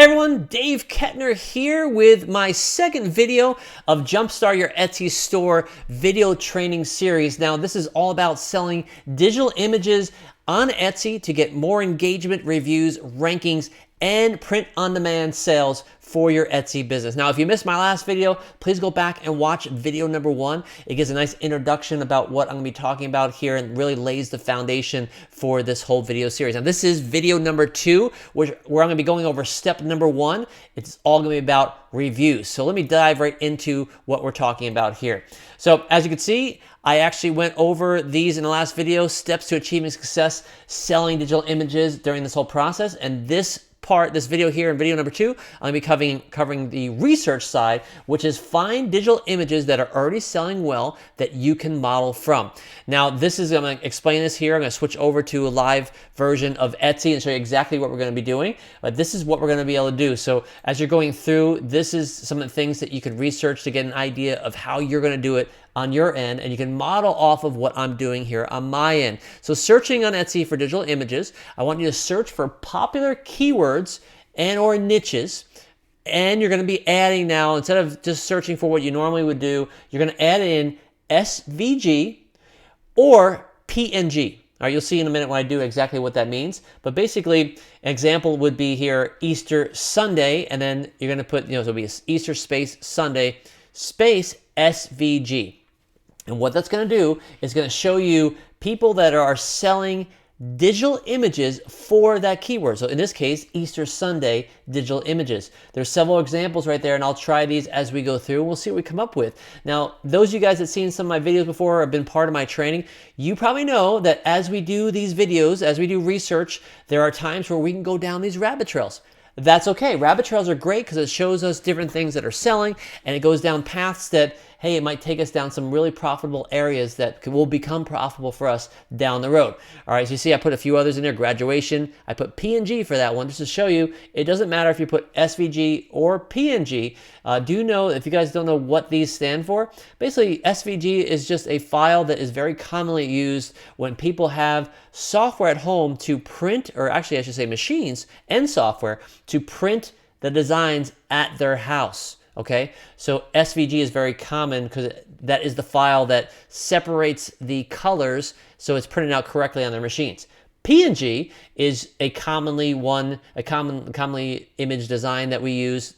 everyone, Dave Kettner here with my second video of Jumpstart Your Etsy Store video training series. Now, this is all about selling digital images on Etsy to get more engagement, reviews, rankings, and print-on-demand sales for your Etsy business. Now, if you missed my last video, please go back and watch video number 1. It gives a nice introduction about what I'm gonna be talking about here and really lays the foundation for this whole video series. Now, this is video number 2, where I'm gonna be going over step number 1. It's all gonna be about reviews. So let me dive right into what we're talking about here. So as you can see, I actually went over these in the last video, steps to achieving success selling digital images during this whole process. And this video here in video number 2, I'm going to be covering the research side, which is find digital images that are already selling well that you can model from. Now, I'm going to explain this here. I'm going to switch over to a live version of Etsy and show you exactly what we're going to be doing. But this is what we're going to be able to do. So as you're going through, this is some of the things that you can research to get an idea of how you're going to do it on your end, and you can model off of what I'm doing here on my end. So searching on Etsy for digital images, I want you to search for popular keywords and or niches, and you're going to be adding now, instead of just searching for what you normally would do, you're going to add in SVG or PNG. All right, you'll see in a minute when I do exactly what that means. But basically, an example would be here, Easter Sunday, and then you're going to put, so it'll be Easter space Sunday space SVG. And what that's going to do is going to show you people that are selling digital images for that keyword. So in this case, Easter Sunday digital images. There's several examples right there, and I'll try these as we go through, and we'll see what we come up with. Now, those of you guys that have seen some of my videos before or have been part of my training, you probably know that as we do these videos, as we do research, there are times where we can go down these rabbit trails. That's okay. Rabbit trails are great because it shows us different things that are selling, and it goes down paths that, hey, it might take us down some really profitable areas that will become profitable for us down the road. All right, so you see I put a few others in there. Graduation, I put PNG for that one just to show you it doesn't matter if you put SVG or PNG. Do know, if you guys don't know what these stand for, basically SVG is just a file that is very commonly used when people have software at home to print, or actually I should say machines and software to print the designs at their house. Okay, so SVG is very common because that is the file that separates the colors so it's printed out correctly on their machines. PNG is a commonly image design that we use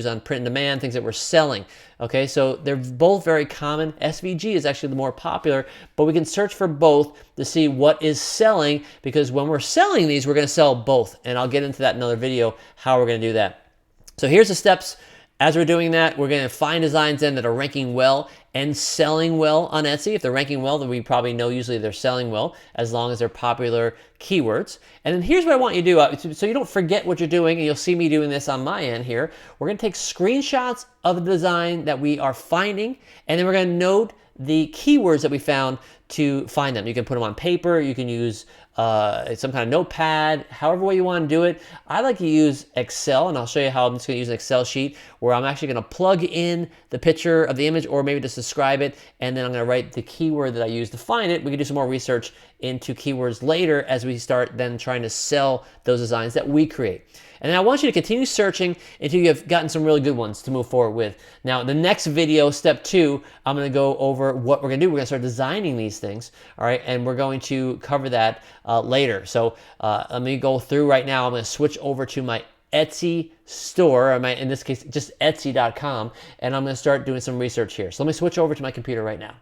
on print and demand, things that we're selling. Okay, so they're both very common. SVG is actually the more popular, but we can search for both to see what is selling, because when we're selling these, we're going to sell both, and I'll get into that in another video, how we're going to do that. So here's the steps. As we're doing that, we're going to find designs then that are ranking well and selling well on Etsy. If they're ranking well, then we probably know usually they're selling well, as long as they're popular keywords. And then here's what I want you to do, so you don't forget what you're doing, and you'll see me doing this on my end here. We're going to take screenshots of the design that we are finding, and then we're going to note the keywords that we found to find them. You can put them on paper, you can use some kind of notepad, however way you want to do it. I like to use Excel, and I'll show you how I'm just going to use an Excel sheet where I'm actually going to plug in the picture of the image, or maybe just describe it, and then I'm going to write the keyword that I use to find it. We can do some more research into keywords later as we start then trying to sell those designs that we create. And then I want you to continue searching until you have gotten some really good ones to move forward with. Now, the next video, step 2, I'm going to go over what we're going to do. We're going to start designing these things, all right? And we're going to cover that later. So let me go through right now. I'm going to switch over to my Etsy store, or in this case, just Etsy.com, and I'm going to start doing some research here. So let me switch over to my computer right now.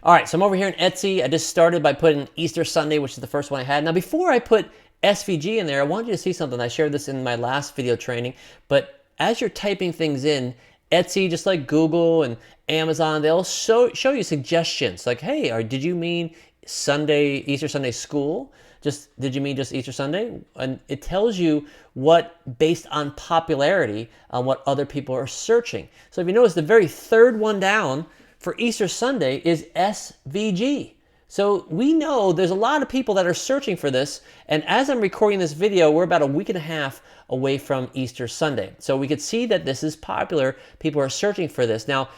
All right, so I'm over here in Etsy. I just started by putting Easter Sunday, which is the first one I had. Now, before I put SVG in there, I wanted you to see something. I shared this in my last video training, but as you're typing things in, Etsy, just like Google and Amazon, they'll show you suggestions like, hey, did you mean Easter Sunday school? Did you mean just Easter Sunday? And it tells you what, based on popularity, on what other people are searching. So if you notice, the very third one down for Easter Sunday is SVG. So we know there's a lot of people that are searching for this, and as I'm recording this video, we're about a week and a half away from Easter Sunday. So we could see that this is popular. People are searching for this. Now,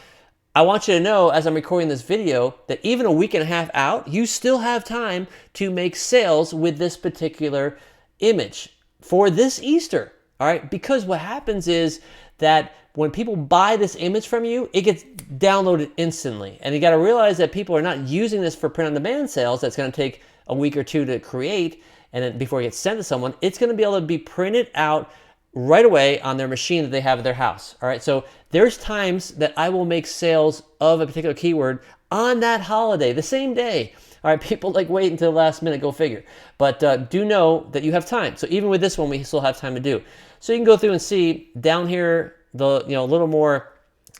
I want you to know, as I'm recording this video, that even a week and a half out, you still have time to make sales with this particular image for this Easter. All right, because what happens is that when people buy this image from you, it gets downloaded instantly. And you got to realize that people are not using this for print on demand sales. That's going to take a week or two to create. And then before it gets sent to someone, it's going to be able to be printed out right away on their machine that they have at their house. All right, so there's times that I will make sales of a particular keyword on that holiday, the same day. All right, people like wait until the last minute, go figure. But do know that you have time. So even with this one, we still have time to do. So you can go through and see down here, the a little more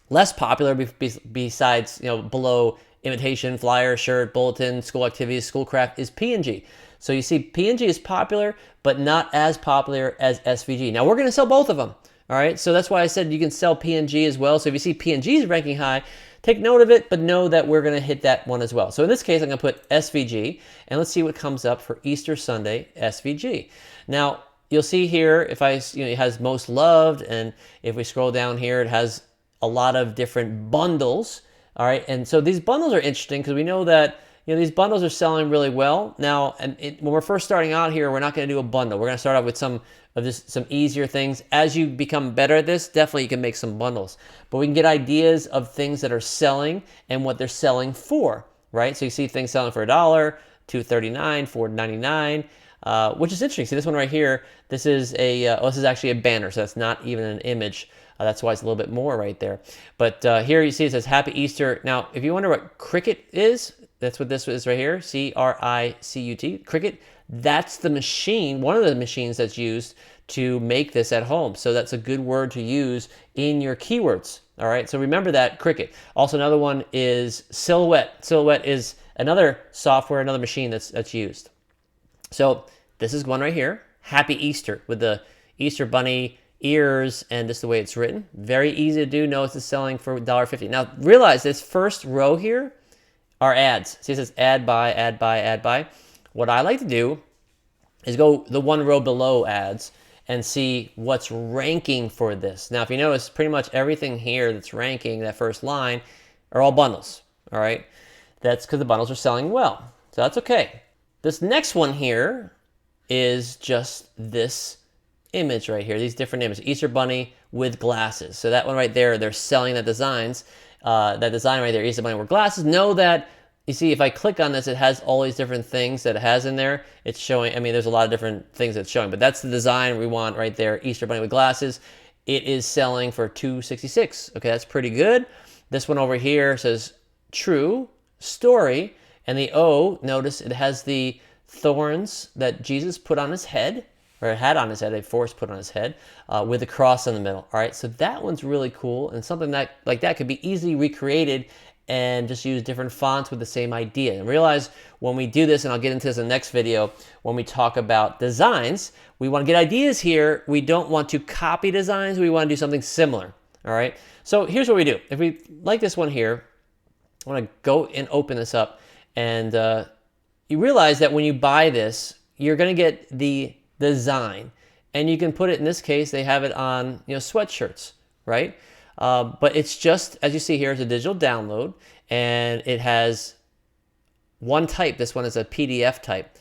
less popular besides below invitation, flyer, shirt, bulletin, school activities, school craft is PNG. So you see PNG is popular, but not as popular as SVG. Now we're going to sell both of them. All right, so that's why I said you can sell PNG as well. So if you see PNG is ranking high, take note of it, but know that we're going to hit that one as well. So in this case, I'm going to put SVG, and let's see what comes up for Easter Sunday SVG. Now you'll see here if it has most loved, and if we scroll down here, it has a lot of different bundles. All right, and so these bundles are interesting because we know that these bundles are selling really well. Now, when we're first starting out here, we're not going to do a bundle. We're going to start off with some easier things. As you become better at this, definitely you can make some bundles. But we can get ideas of things that are selling and what they're selling for, right? So you see things selling for $1, $2.39, $4.99, which is interesting. See this one right here. This is this is actually a banner, so that's not even an image. That's why it's a little bit more right there. But here you see it says Happy Easter. Now, if you wonder what Cricut is, that's what this is right here, C-R-I-C-U-T, Cricut. That's the machine, one of the machines that's used to make this at home. So that's a good word to use in your keywords. All right, so remember that, Cricut. Also, another one is Silhouette. Silhouette is another software, another machine that's used. So this is one right here, Happy Easter, with the Easter bunny ears, and just the way it's written. Very easy to do. Notice it's selling for $1.50. Now realize this first row here are ads. See, it says ad buy, ad buy, ad buy. What I like to do is go the one row below ads and see what's ranking for this. Now, if you notice, pretty much everything here that's ranking, that first line, are all bundles. All right, that's because the bundles are selling well. So that's okay. This next one here is just this image right here, these different images. Easter bunny with glasses. So that one right there, they're selling the designs. That design right there, Easter bunny with glasses. Know that, you see, if I click on this, it has all these different things that it has in there. It's showing, there's a lot of different things it's showing, but that's the design we want right there, Easter bunny with glasses. It is selling for $2.66. Okay, that's pretty good. This one over here says true story, and the O, notice it has the thorns that Jesus put on his head, or had on his head, a force put on his head, with a cross in the middle. All right, so that one's really cool, and something like that could be easily recreated and just use different fonts with the same idea. And realize when we do this, and I'll get into this in the next video, when we talk about designs, we want to get ideas here. We don't want to copy designs. We want to do something similar. All right, so here's what we do. If we like this one here, I want to go and open this up, and you realize that when you buy this, you're going to get the design, and you can put it, in this case they have it on sweatshirts, right? But it's just, as you see here, it's a digital download, and it has one type. This one is a PDF type,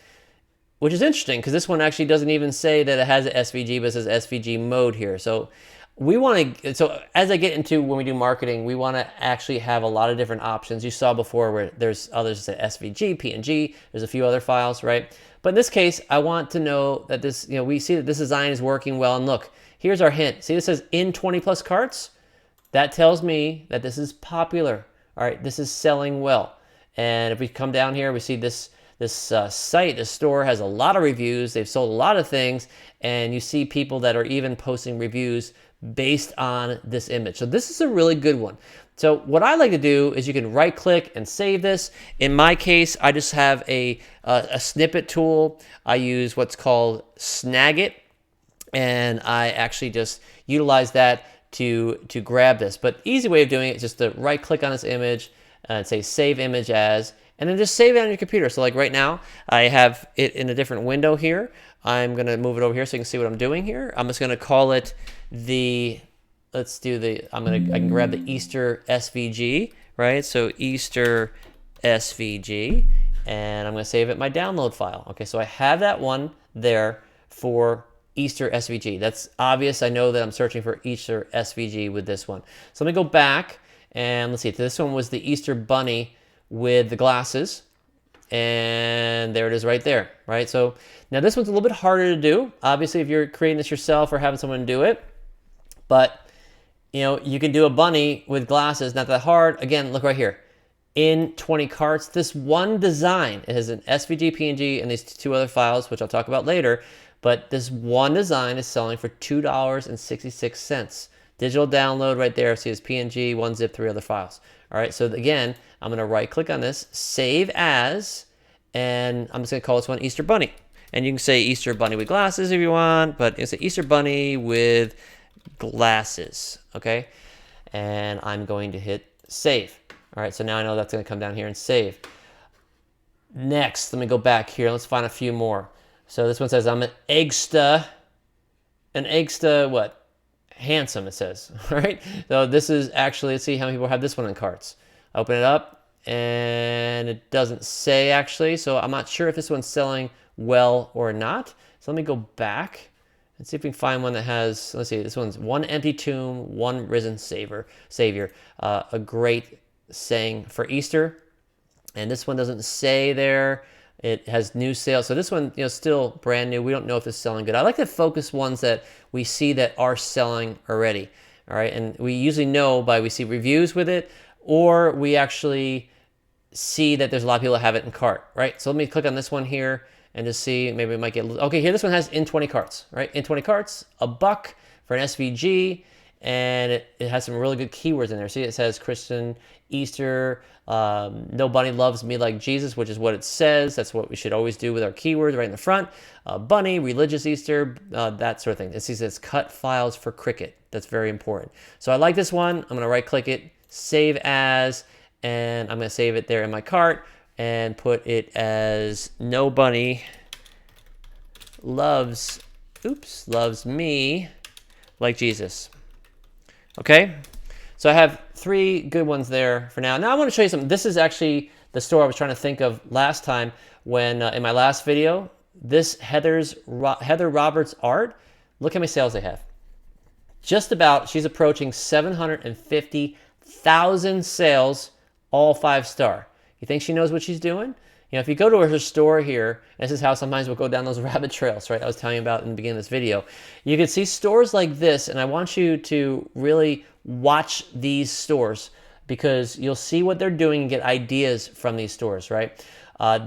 which is interesting because this one actually doesn't even say that it has an SVG, but it says SVG mode here. So we want to, so as I get into when we do marketing, we want to actually have a lot of different options. You saw before where there's others that say SVG, PNG, there's a few other files, right? But in this case, I want to know that this, we see that this design is working well. And look, here's our hint. See, this says in 20 plus carts. That tells me that this is popular. All right, this is selling well. And if we come down here, we see this site, this store has a lot of reviews. They've sold a lot of things, and you see people that are even posting reviews based on this image. So this is a really good one. So what I like to do is you can right click and save this. In my case, I just have a snippet tool. I use what's called Snagit, and I actually just utilize that to grab this. But easy way of doing it is just to right click on this image and say save image as, and then just save it on your computer. So like right now, I have it in a different window here. I'm gonna move it over here so you can see what I'm doing here. I'm just gonna call it the, let's do the, I can grab the Easter SVG, right? So Easter SVG, and I'm gonna save it in my download file. Okay, so I have that one there for Easter SVG. That's obvious. I know that I'm searching for Easter SVG with this one. So let me go back and let's see. This one was the Easter bunny with the glasses. And there it is right there, right? So now this one's a little bit harder to do. Obviously, if you're creating this yourself or having someone do it. But, you know, you can do a bunny with glasses, not that hard. Again, look right here. In 20 carts, this one design, it has an SVG, PNG, and these two other files, which I'll talk about later. But this one design is selling for $2.66. Digital download right there. See, it's PNG, 1 zip, 3 other files. All right, so again, I'm going to right-click on this, save as, and I'm just going to call this one Easter Bunny. And you can say Easter Bunny with glasses if you want, but you can say Easter Bunny with glasses, okay? And I'm going to hit save. All right, so now I know that's going to come down here and save. Next, let me go back here. Let's find a few more. So this one says, I'm an eggsta what? Handsome, it says, all right? So this is actually, let's see how many people have this one in carts. Open it up, and it doesn't say actually, so I'm not sure if this one's selling well or not. So let me go back and see if we can find one that has, let's see, this one's one empty tomb, one risen savior, a great saying for Easter. And this one doesn't say there. It has new sales. So this one, you know, still brand new. We don't know if it's selling good. I like to focus ones that we see that are selling already. All right. And we usually know we see reviews with it, or we actually see that there's a lot of people that have it in cart, right? So let me click on this one here and just see, maybe we might get, okay, here this one has in 20 carts, right? In 20 carts, $1 for an SVG, and it has some really good keywords in there. See, it says Christian, Easter, nobody loves me like Jesus, which is what it says. That's what we should always do with our keywords right in the front. Bunny, religious Easter, that sort of thing. It says cut files for Cricut. That's very important. So I like this one. I'm going to right click it, save as, and I'm going to save it there in my cart and put it as no bunny loves me like Jesus. Okay, so I have 3 good ones there for now. Now I want to show you something. This is actually the store I was trying to think of last time when in my last video. This Heather Roberts art. Look how many sales they have. Just about, she's approaching 750,000 sales, all 5-star. You think she knows what she's doing? You know, if you go to her store here, this is how sometimes we'll go down those rabbit trails, right? I was telling you about in the beginning of this video. You can see stores like this, and I want you to really watch these stores because you'll see what they're doing and get ideas from these stores, right?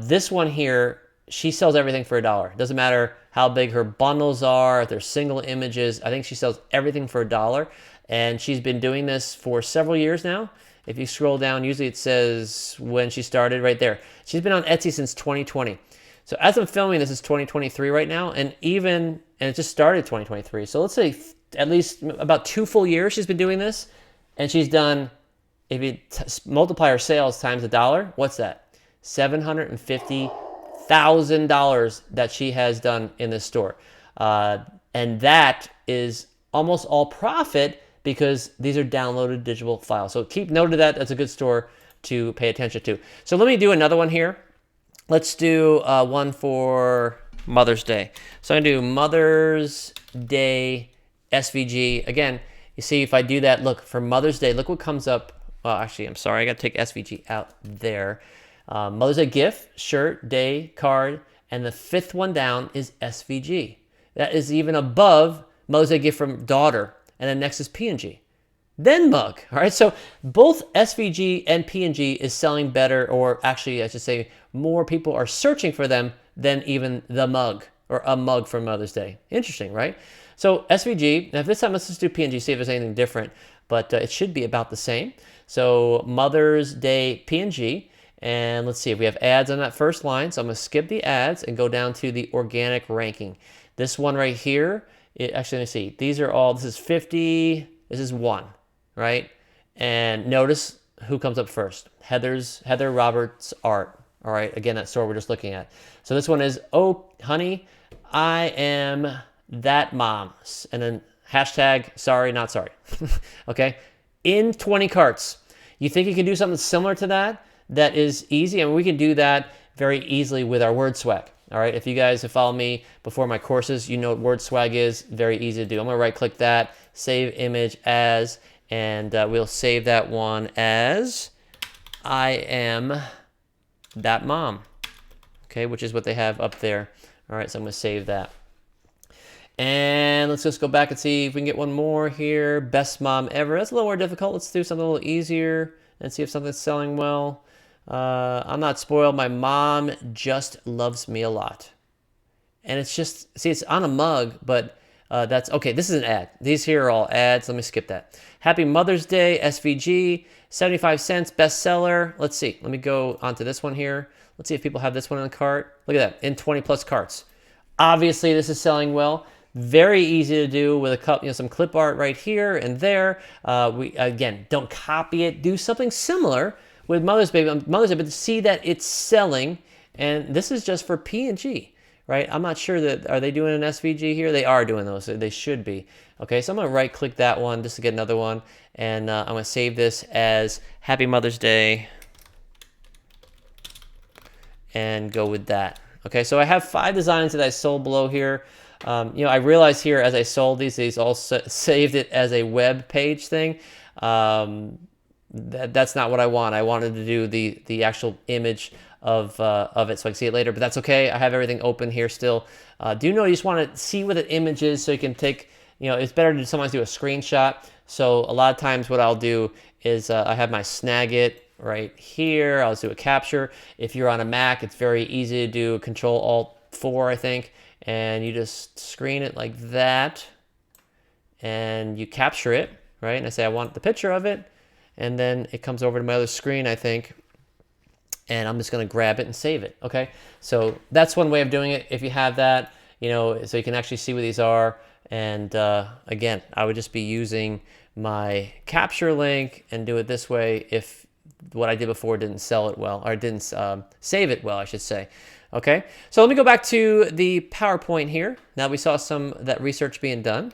This one here, she sells everything for $1. Doesn't matter how big her bundles are, if they're single images. I think she sells everything for $1, and she's been doing this for several years now. If you scroll down, usually it says when she started right there. She's been on Etsy since 2020. So as I'm filming, this is 2023 right now, and it just started 2023. So let's say at least about 2 full years she's been doing this, and she's done, if you multiply her sales times $1, what's that? $750,000 that she has done in this store. And that is almost all profit because these are downloaded digital files. So keep note of that. That's a good store to pay attention to. So let me do another one here. Let's do one for Mother's Day. So I'm going to do Mother's Day SVG. Again, you see if I do that, look, for Mother's Day, look what comes up. Well, actually, I'm sorry. I got to take SVG out there. Mother's Day gift, shirt, day, card, and the 5th one down is SVG. That is even above Mother's Day gift from daughter, and then next is PNG. Then mug, all right? So both SVG and PNG is selling better, or actually I should say more people are searching for them than even the mug or a mug for Mother's Day. Interesting, right? So SVG, now this time let's just do PNG, see if there's anything different, but it should be about the same. So Mother's Day PNG, and let's see if we have ads on that first line. So I'm gonna skip the ads and go down to the organic ranking. This one right here, actually let me see, these are all, this is 50, this is 1, right? And notice who comes up first. Heather Roberts art. All right, again, that store we're just looking at. So this one is, oh, honey, I am that mom. And then hashtag sorry, not sorry. Okay, in 20 carts. You think you can do something similar to that? That is easy, and we can do that very easily with our word swag. All right, if you guys have followed me before my courses, you know what word swag is. Very easy to do. I'm gonna right click that, save image as, and we'll save that one as I am that mom. Okay, which is what they have up there. All right, so I'm gonna save that. And let's just go back and see if we can get one more here. Best mom ever. That's a little more difficult. Let's do something a little easier and see if something's selling well. I'm not spoiled. My mom just loves me a lot. And it's just, see, it's on a mug, but that's, okay, this is an ad. These here are all ads. Let me skip that. Happy Mother's Day, SVG, 75 cents, bestseller. Let's see. Let me go onto this one here. Let's see if people have this one in the cart. Look at that, in 20 plus carts. Obviously, this is selling well. Very easy to do with a cup, some clip art right here and there. We again, don't copy it. Do something similar with Mother's Day, but to see that it's selling. And this is just for P&G, right? I'm not sure that, are they doing an SVG here? They are doing those, so they should be. Okay, so I'm gonna right click that one just to get another one. And I'm gonna save this as Happy Mother's Day and go with that. Okay, so I have 5 designs that I sold below here. I realized here as I sold these all saved it as a web page thing. That's not what I want. I wanted to do the actual image of it so I can see it later, but that's okay. I have everything open here still. Do know you just want to see what the image is so you can take, it's better to sometimes do a screenshot. So a lot of times what I'll do is I have my Snagit right here. I'll do a capture. If you're on a Mac, it's very easy to do Control-Alt-4, I think. And you just screen it like that, and you capture it, right? And I say I want the picture of it, and then it comes over to my other screen, I think, and I'm just gonna grab it and save it, okay? So that's one way of doing it. If you have that, so you can actually see what these are. And again, I would just be using my capture link and do it this way if what I did before didn't sell it well, or didn't save it well, I should say. Okay, so let me go back to the PowerPoint here. Now we saw some of that research being done.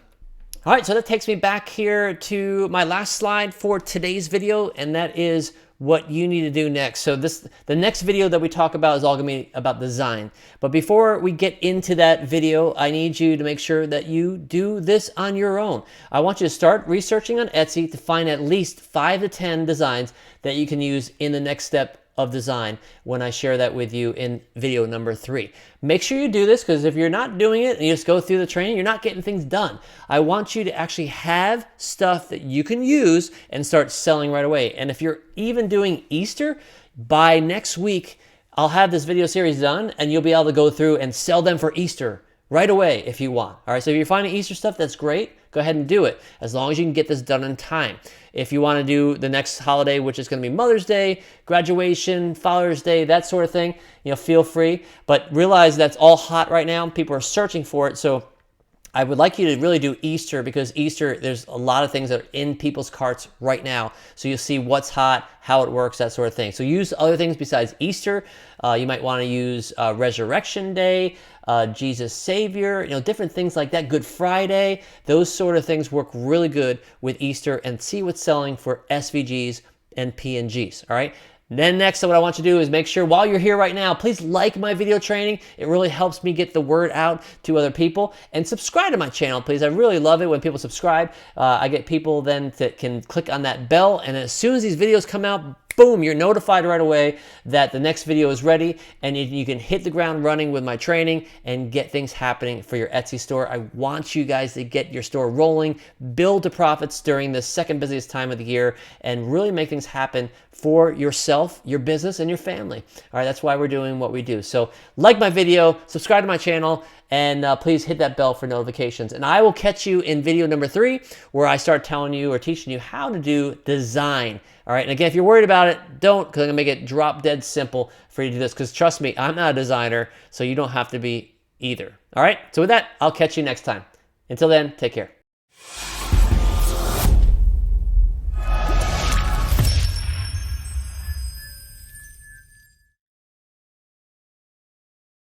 All right, so that takes me back here to my last slide for today's video, and that is what you need to do next. So the next video that we talk about is all gonna be about design. But before we get into that video, I need you to make sure that you do this on your own. I want you to start researching on Etsy to find at least 5 to 10 designs that you can use in the next step of design when I share that with you in video number 3. Make sure you do this, because if you're not doing it and you just go through the training, you're not getting things done. I want you to actually have stuff that you can use and start selling right away. And if you're even doing Easter, by next week, I'll have this video series done and you'll be able to go through and sell them for Easter right away if you want. All right, so if you're finding Easter stuff, that's great. Go ahead and do it, as long as you can get this done in time. If you want to do the next holiday, which is going to be Mother's Day, graduation, Father's Day, that sort of thing, feel free. But realize that's all hot right now. People are searching for it. So I would like you to really do Easter, because Easter, there's a lot of things that are in people's carts right now. So you'll see what's hot, how it works, that sort of thing. So use other things besides Easter. You might want to use Resurrection Day, Jesus Savior, different things like that. Good Friday, those sort of things work really good with Easter, and see what's selling for SVGs and PNGs, all right? Then next, what I want you to do is make sure while you're here right now, please like my video training. It really helps me get the word out to other people. And subscribe to my channel, please. I really love it when people subscribe. I get people then that can click on that bell, and as soon as these videos come out, boom, you're notified right away that the next video is ready, and you can hit the ground running with my training and get things happening for your Etsy store. I want you guys to get your store rolling, build to profits during the second busiest time of the year, and really make things happen for yourself, your business, and your family. All right, that's why we're doing what we do. So like my video, subscribe to my channel, and please hit that bell for notifications. And I will catch you in video number 3, where I start telling you or teaching you how to do design. All right, and again, if you're worried about it, don't, because I'm gonna make it drop dead simple for you to do this, because trust me, I'm not a designer, so you don't have to be either. All right, so with that, I'll catch you next time. Until then, take care.